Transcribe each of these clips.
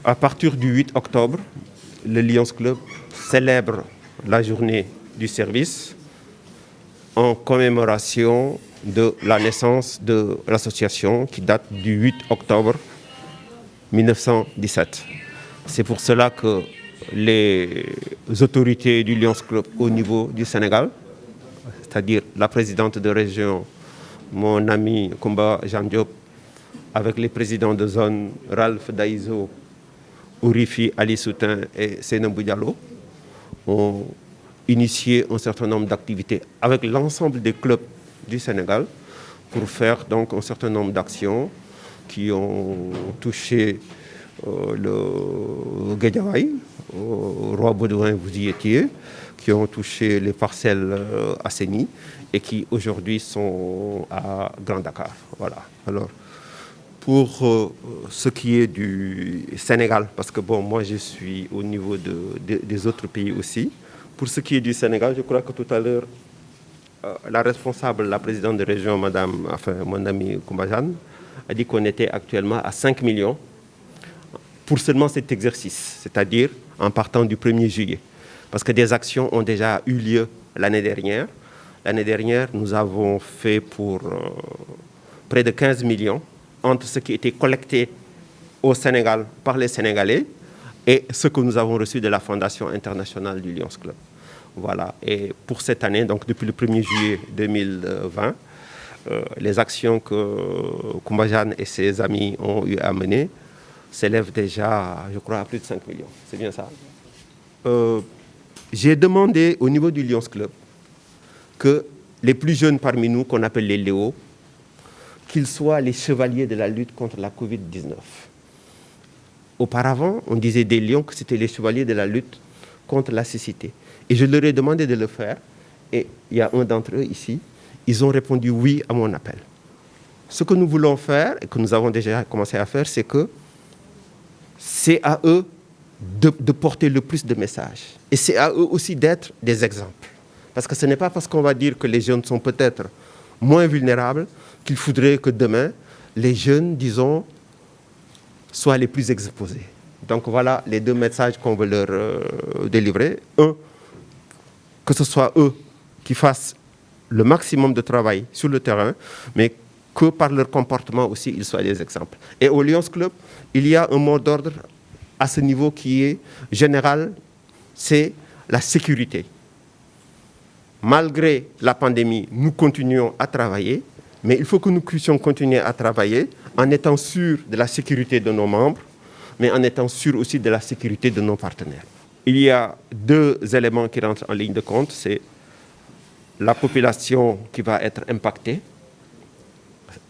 À partir du 8 octobre, le Lions Club célèbre la journée du service en commémoration de la naissance de l'association qui date du 8 octobre 1917. C'est pour cela que les autorités du Lions Club au niveau du Sénégal, c'est-à-dire la présidente de région, mon ami Koumba Jean Diop, avec les présidents de zone Ralph Daïzo, Ourifi Ali Soutin et Seynabou Diallo, ont initié un certain nombre d'activités avec l'ensemble des clubs du Sénégal pour faire donc un certain nombre d'actions qui ont touché le Guédiawaye, au Roi Baudouin, vous y étiez, qui ont touché les parcelles assainies et qui aujourd'hui sont à Grand Dakar. Voilà. Alors, pour ce qui est du Sénégal, parce que bon, moi je suis au niveau des autres pays aussi, pour ce qui est du Sénégal, je crois que tout à l'heure, la responsable, la présidente de région, mon ami Koumbajan, a dit qu'on était actuellement à 5 millions pour seulement cet exercice, c'est-à-dire en partant du 1er juillet. Parce que des actions ont déjà eu lieu l'année dernière. L'année dernière, nous avons fait pour près de 15 millions entre ce qui était collecté au Sénégal par les Sénégalais et ce que nous avons reçu de la Fondation internationale du Lions Club. Voilà. Et pour cette année, donc depuis le 1er juillet 2020, les actions que Koumbajan et ses amis ont eu à mener s'élèvent déjà, je crois, à plus de 5 millions. C'est bien ça. J'ai demandé au niveau du Lions Club que les plus jeunes parmi nous, qu'on appelle les Léos, qu'ils soient les chevaliers de la lutte contre la Covid-19. Auparavant, on disait des lions que c'était les chevaliers de la lutte contre la cécité. Et je leur ai demandé de le faire. Et il y a un d'entre eux ici. Ils ont répondu oui à mon appel. Ce que nous voulons faire, et que nous avons déjà commencé à faire, c'est que c'est à eux de porter le plus de messages. Et c'est à eux aussi d'être des exemples. Parce que ce n'est pas parce qu'on va dire que les jeunes sont peut-être moins vulnérables qu'il faudrait que demain, les jeunes, disons, soient les plus exposés. Donc voilà les deux messages qu'on veut leur délivrer. Un, que ce soit eux qui fassent le maximum de travail sur le terrain, mais que par leur comportement aussi, ils soient des exemples. Et au Lions Club, il y a un mot d'ordre à ce niveau qui est général, c'est la sécurité. Malgré la pandémie, nous continuons à travailler, mais il faut que nous puissions continuer à travailler en étant sûrs de la sécurité de nos membres, mais en étant sûrs aussi de la sécurité de nos partenaires. Il y a deux éléments qui rentrent en ligne de compte, c'est la population qui va être impactée,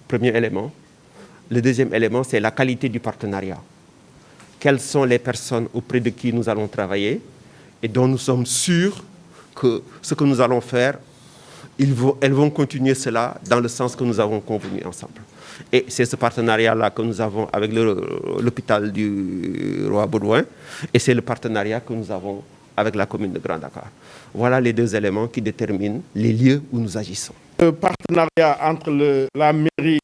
premier élément. Le deuxième élément, c'est la qualité du partenariat. Quelles sont les personnes auprès de qui nous allons travailler et dont nous sommes sûrs que ce que nous allons faire, elles vont continuer cela dans le sens que nous avons convenu ensemble. Et c'est ce partenariat-là que nous avons avec l'hôpital du Roi Baudouin et c'est le partenariat que nous avons avec la commune de Grand Dakar. Voilà les deux éléments qui déterminent les lieux où nous agissons. Le partenariat entre la mairie,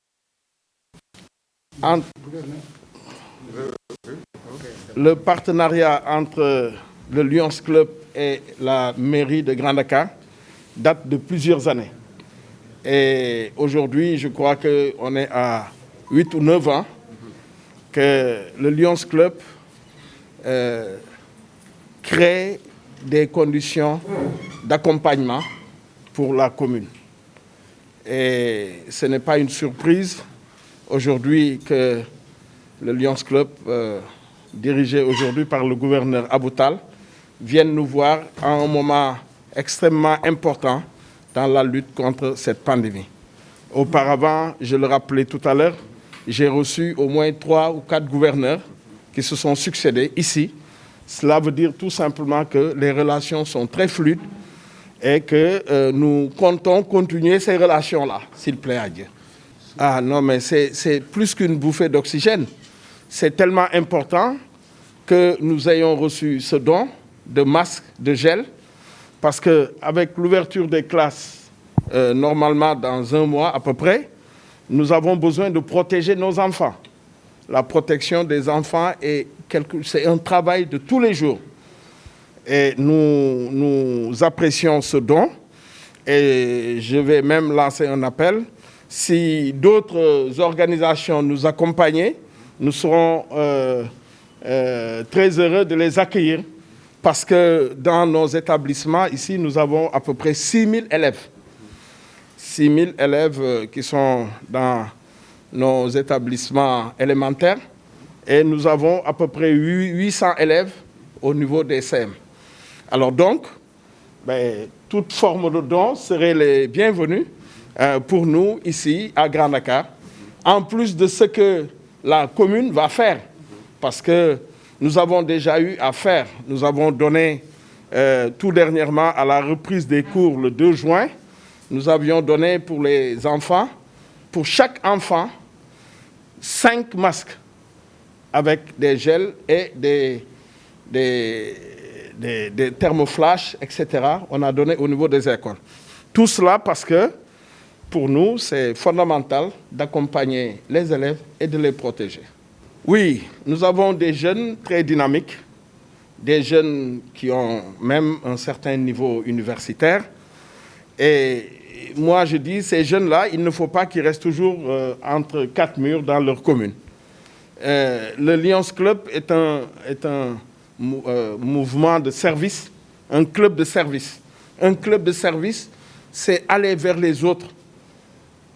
le partenariat entre le Lions Club et la mairie de Grand Dakar date de plusieurs années. Et aujourd'hui, je crois qu'on est à 8 ou 9 ans que le Lions Club crée des conditions d'accompagnement pour la commune. Et ce n'est pas une surprise aujourd'hui que le Lions Club, dirigé aujourd'hui par le gouverneur Aboutal, vienne nous voir à un moment extrêmement important dans la lutte contre cette pandémie. Auparavant, je le rappelais tout à l'heure, j'ai reçu au moins 3 ou 4 gouverneurs qui se sont succédés ici. Cela veut dire tout simplement que les relations sont très fluides et que nous comptons continuer ces relations-là, s'il plaît à Dieu. Ah non, mais c'est plus qu'une bouffée d'oxygène. C'est tellement important que nous ayons reçu ce don de masques, de gel, parce qu'avec l'ouverture des classes, normalement dans 1 mois à peu près, nous avons besoin de protéger nos enfants. la protection des enfants, c'est un travail de tous les jours. Et nous apprécions ce don. Et je vais même lancer un appel. Si d'autres organisations nous accompagnaient, nous serons très heureux de les accueillir parce que dans nos établissements, ici, nous avons à peu près 6 000 élèves. 6 000 élèves qui sont dans nos établissements élémentaires et nous avons à peu près 800 élèves au niveau des CM. Alors donc, toute forme de don serait les bienvenus pour nous ici à Grand Dakar, en plus de ce que la commune va faire, parce que nous avons déjà eu à faire. Nous avons donné tout dernièrement à la reprise des cours le 2 juin, nous avions donné pour les enfants, pour chaque enfant, 5 masques avec des gels et des thermoflash, etc. On a donné au niveau des écoles. Tout cela parce que, pour nous, c'est fondamental d'accompagner les élèves et de les protéger. Oui, nous avons des jeunes très dynamiques, des jeunes qui ont même un certain niveau universitaire. Et moi, je dis, ces jeunes-là, il ne faut pas qu'ils restent toujours entre 4 murs dans leur commune. Le Lions Club est un mouvement de service, un club de service. Un club de service, c'est aller vers les autres.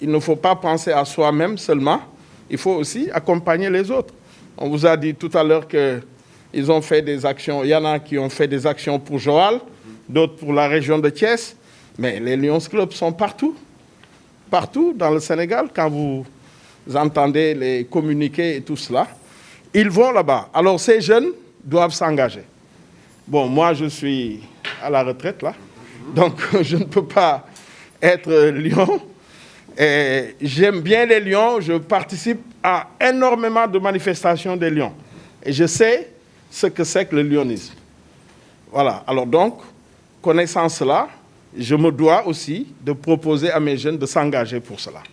Il ne faut pas penser à soi-même seulement, il faut aussi accompagner les autres. On vous a dit tout à l'heure qu'ils ont fait des actions, il y en a qui ont fait des actions pour Joal, d'autres pour la région de Thiès, mais les Lions Club sont partout, partout dans le Sénégal, quand vous entendez les communiqués et tout cela, ils vont là-bas. Alors ces jeunes doivent s'engager. Bon, moi je suis à la retraite là, donc je ne peux pas être lion. Et j'aime bien les lions, je participe à énormément de manifestations des lions. Et je sais ce que c'est que le lionisme. Voilà, alors donc, connaissant cela, je me dois aussi de proposer à mes jeunes de s'engager pour cela.